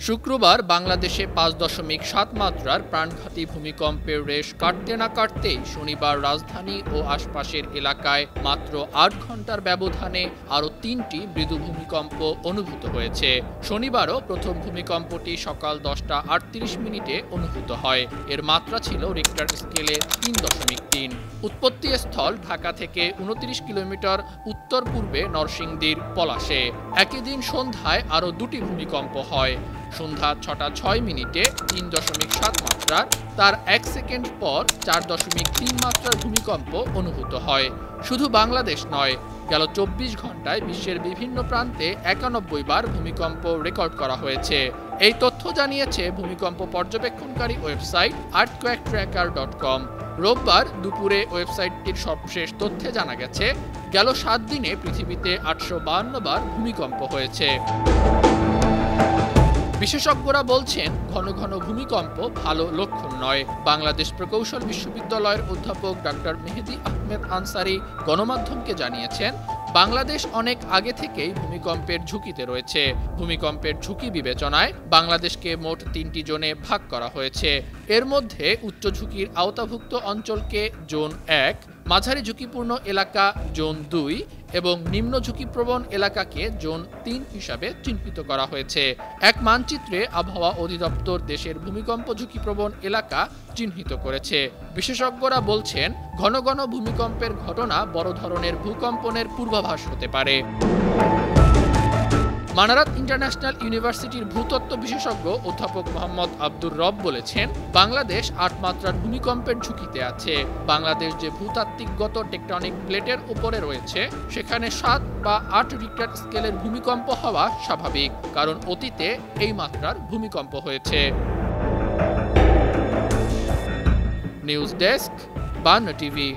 শুক্রবার বাংলাদেশে ৫.৭ মাত্রার প্রাণঘাতী ভূমিকম্পের রেশ কাটতে না কাটতেই শনিবার রাজধানী ও আশপাশের এলাকায় মাত্র ৮ ঘন্টার ব্যবধানে আরও ৩টি মৃদু ভূমিকম্প অনুভূত হয়েছে। শনিবারও প্রথম ভূমিকম্পটি সকাল 10টা ৩৮ মিনিটে অনুভূত হয়। এর মাত্রা ছিল রিক্টার স্কেলে ৩.৩। উৎপত্তিস্থল ঢাকা থেকে ২৯ কিলোমিটার উত্তর পূর্বে নরসিংদীর পলাশে। একই দিন সন্ধ্যায় আরও ২টি ভূমিকম্প হয়। সন্ধ্যা ৬টা ৬ মিনিটে ৩.৭ মাত্রার, তার ১ সেকেন্ড পর ৪.৩ মাত্রার ভূমিকম্প অনুভূত হয়। শুধু বাংলাদেশ নয়, গেল ২৪ ঘন্টায় বিশ্বের বিভিন্ন প্রান্তে ৯১ বার ভূমিকম্প রেকর্ড করা হয়েছে। এই তথ্য জানিয়েছে ভূমিকম্প পর্যবেক্ষণকারী ওয়েবসাইট earthquaketracker.com। রোববার দুপুরে ওয়েবসাইটটির সবশেষ তথ্যে জানা গেছে, গেল ৭ দিনে পৃথিবীতে ৮৫২ বার ভূমিকম্প হয়েছে। বিশেষজ্ঞরা বলছেন, ঘন ঘন ভূমিকম্প ভালো লক্ষণ নয়। বাংলাদেশ প্রকৌশল বিশ্ববিদ্যালয়ের অধ্যাপক ডাক্তার মেহেদী আহমেদ আনসারী গণমাধ্যমকে জানিয়েছেন, বাংলাদেশ অনেক আগে থেকেই ভূমিকম্পের ঝুঁকিতে রয়েছে। ভূমিকম্পের ঝুঁকি বিবেচনায় বাংলাদেশকে মোট ৩টি জোনে ভাগ করা হয়েছে। এর মধ্যে উচ্চ ঝুঁকির আওতাভুক্ত অঞ্চলকে জোন ১, মাঝারি ঝুঁকিপূর্ণ এলাকা জোন ২ এবং নিম্ন ঝুঁকিপ্রবণ এলাকাকে জোন ৩ হিসাবে চিহ্নিত করা হয়েছে। এক মানচিত্রে আবহাওয়া অধিদপ্তর দেশের ভূমিকম্প ঝুঁকিপ্রবণ এলাকা চিহ্নিত করেছে। বিশেষজ্ঞরা বলছেন, ঘন ঘন ভূমিকম্পের ঘটনা বড় ধরনের ভূকম্পনের পূর্বাভাস হতে পারে। মানারাত ইন্টারন্যাশনাল ইউনিভার্সিটির ভূতত্ত্ব বিশেষজ্ঞ অধ্যাপক মোহাম্মদ আব্দুর রব বলেছেন, বাংলাদেশ ৮ মাত্রার ভূমিকম্পের ঝুঁকিতে আছে। বাংলাদেশ যে ভূতাত্ত্বিকগত টেকটনিক প্লেটের উপরে রয়েছে, সেখানে ৭ বা ৮ রিক্টার স্কেলের ভূমিকম্প হওয়া স্বাভাবিক, কারণ অতীতে এই মাত্রার ভূমিকম্প হয়েছে। News desk, Bangla TV.